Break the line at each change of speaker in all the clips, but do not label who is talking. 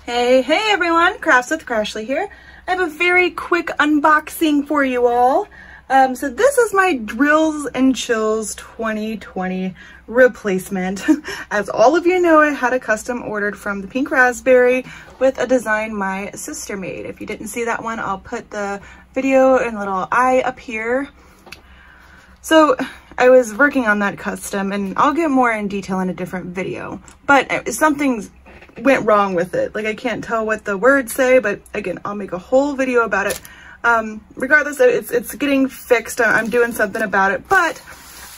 Hey everyone, Crafts with Crashley here. I have a very quick unboxing for you all. So this is my Drills and Chills 2020 replacement. As all of you know, I had a custom ordered from the Pink Raspberry with a design my sister made. If you didn't see that one, I'll put the video and little eye up here. So I was working on that custom, and I'll get more in detail in a different video, but something's went wrong with it. Like, I can't tell what the words say, but again, I'll make a whole video about it. Regardless, it's getting fixed. I'm doing something about it, but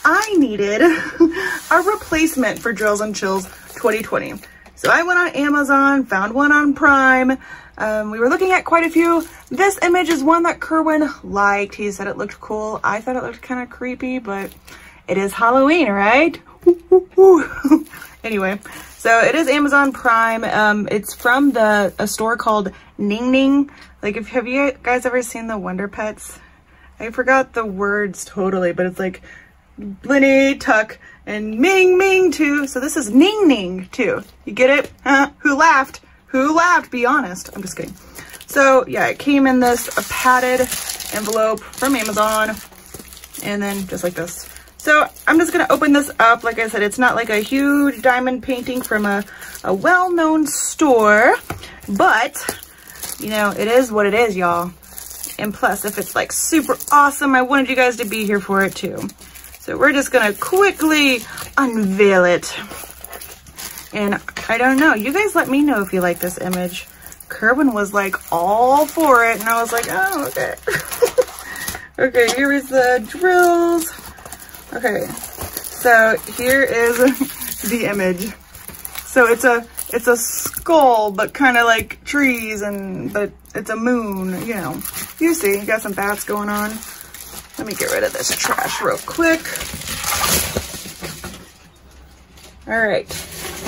I needed a replacement for Drills and Chills 2020. So I went on Amazon, found one on Prime. We were looking at quite a few. This image is one that Kerwin liked. He said it looked cool. I thought it looked kind of creepy, but it is Halloween, right? Anyway, so it is Amazon Prime. It's from a store called Ningning. Like, have you guys ever seen the Wonder Pets? I forgot the words totally, but it's like Blinny, Tuck, and Ming Ming too. So this is Ningning too. You get it? Huh? Who laughed? Who laughed? Be honest. I'm just kidding. So yeah, it came in this padded envelope from Amazon, and then just like this. So I'm just gonna open this up. Like I said, it's not like a huge diamond painting from a well-known store, but you know, it is what it is, y'all. And plus, if it's like super awesome, I wanted you guys to be here for it too. So we're just gonna quickly unveil it. And I don't know, you guys let me know if you like this image. Kerwin was like all for it, and I was like, oh, okay. Okay, here is the drills. Okay, so here is the image. So it's a skull, but kind of like trees, but it's a moon, you know. You see, you got some bats going on. Let me get rid of this trash real quick. All right,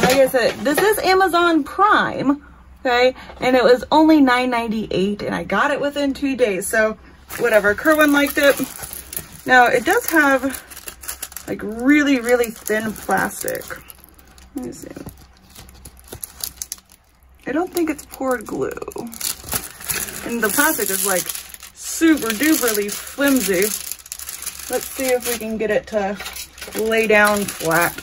like I said, this is Amazon Prime, okay? And it was only $9.98, and I got it within 2 days. So whatever, Kerwin liked it. Now it does have like really, really thin plastic. Let me see. I don't think it's poured glue. And the plastic is like super duperly flimsy. Let's see if we can get it to lay down flat.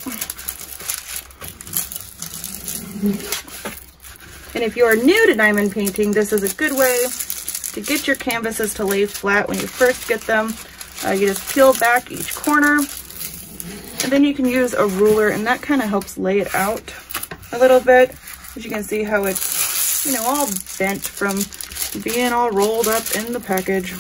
And if you are new to diamond painting, this is a good way to get your canvases to lay flat when you first get them. You just peel back each corner, and then you can use a ruler, and that kind of helps lay it out a little bit. As you can see how it's, you know, all bent from being all rolled up in the package.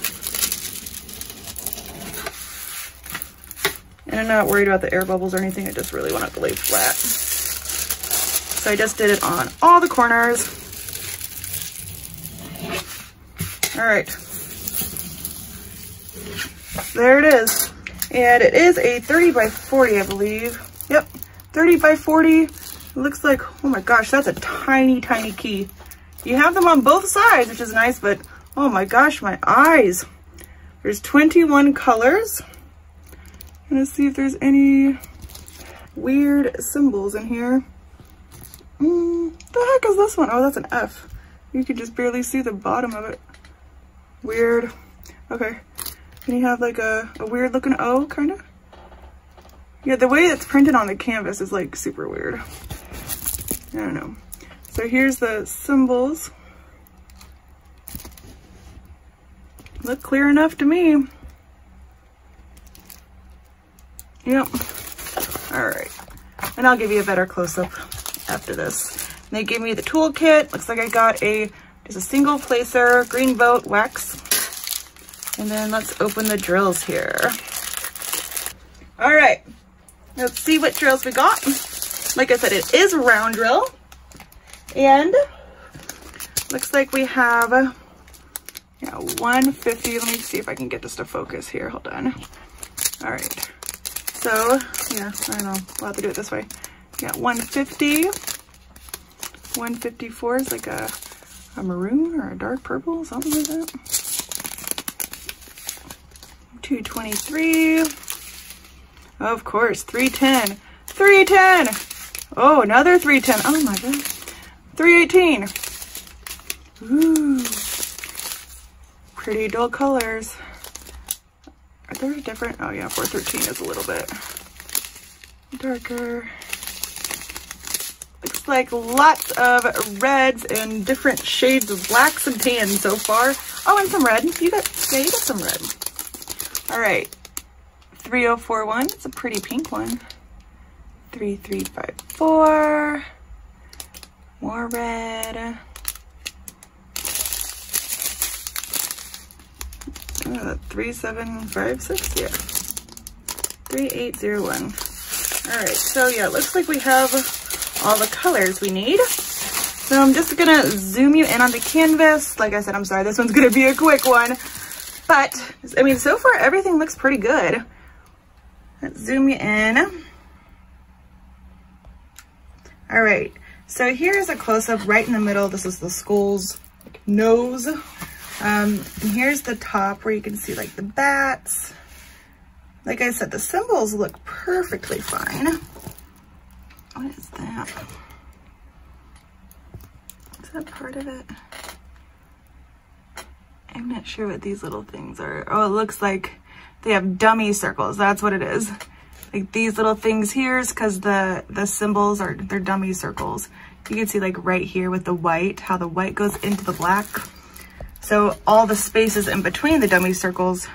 And I'm not worried about the air bubbles or anything. I just really want it to lay flat. So I just did it on all the corners. All right. There it is. And it is a 30 by 40, I believe. Yep, 30 by 40. It looks like, oh my gosh, that's a tiny, tiny key. You have them on both sides, which is nice, but oh my gosh, my eyes. There's 21 colors. Let's see if there's any weird symbols in here. The heck is this one? Oh, that's an F. You can just barely see the bottom of it. Weird. Okay. And you have like a weird looking O, kind of. Yeah, the way it's printed on the canvas is like super weird. I don't know. So here's the symbols. Look clear enough to me. Yep. All right. And I'll give you a better close-up after this. And they gave me the toolkit. Looks like I got just a single placer, green boat wax. And then let's open the drills here. All right, let's see what drills we got. Like I said, it is a round drill. And looks like we have 150. Let me see if I can get this to focus here. Hold on. All right. So yeah, I don't know. We'll have to do it this way. Yeah, 150. 154 is like a maroon or a dark purple, something like that. 223. Of course, 310. 310. Oh, another 310. Oh my god. 318. Ooh, pretty dull colors. Are there different? Oh yeah, 413 is a little bit darker. Looks like lots of reds and different shades of blacks and tans so far. Oh, and some red. You got some red. All right, 3041. It's a pretty pink one. 3354. More red. 3756. Yeah. 3801. All right. So yeah, it looks like we have all the colors we need. So I'm just gonna zoom you in on the canvas. Like I said, I'm sorry, this one's gonna be a quick one, but I mean, so far everything looks pretty good. Let's zoom you in. All right, so here's a close-up right in the middle. This is the skull's nose. And here's the top where you can see like the bats. Like I said, the symbols look perfectly fine. What is that? Is that part of it? I'm not sure what these little things are. Oh, it looks like they have dummy circles. That's what it is. Like these little things here is because the symbols they're dummy circles. You can see like right here with the white, how the white goes into the black. So all the spaces in between the dummy circles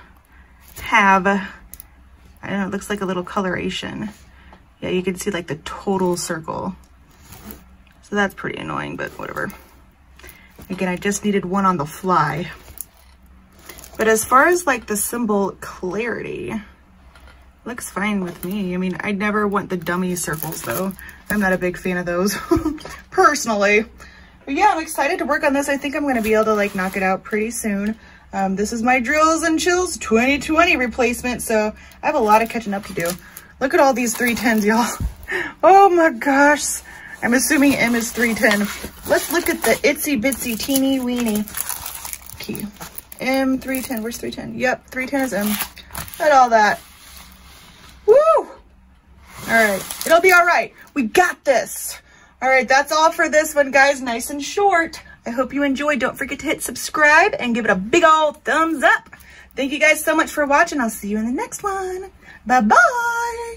have, I don't know, it looks like a little coloration. Yeah, you can see like the total circle. So that's pretty annoying, but whatever. Again, I just needed one on the fly. But as far as like the symbol clarity, looks fine with me. I mean, I never want the dummy circles though. I'm not a big fan of those personally. But yeah, I'm excited to work on this. I think I'm gonna be able to like knock it out pretty soon. This is my Drills and Chills 2020 replacement, so I have a lot of catching up to do. Look at all these 310s, y'all. Oh my gosh. I'm assuming M is 310. Let's look at the itsy bitsy teeny weeny key. M 310, where's 310? Yep, 310 is M. Look at all that. Woo! All right, it'll be all right. We got this. All right, that's all for this one, guys. Nice and short. I hope you enjoyed. Don't forget to hit subscribe and give it a big old thumbs up. Thank you guys so much for watching. I'll see you in the next one. Bye-bye.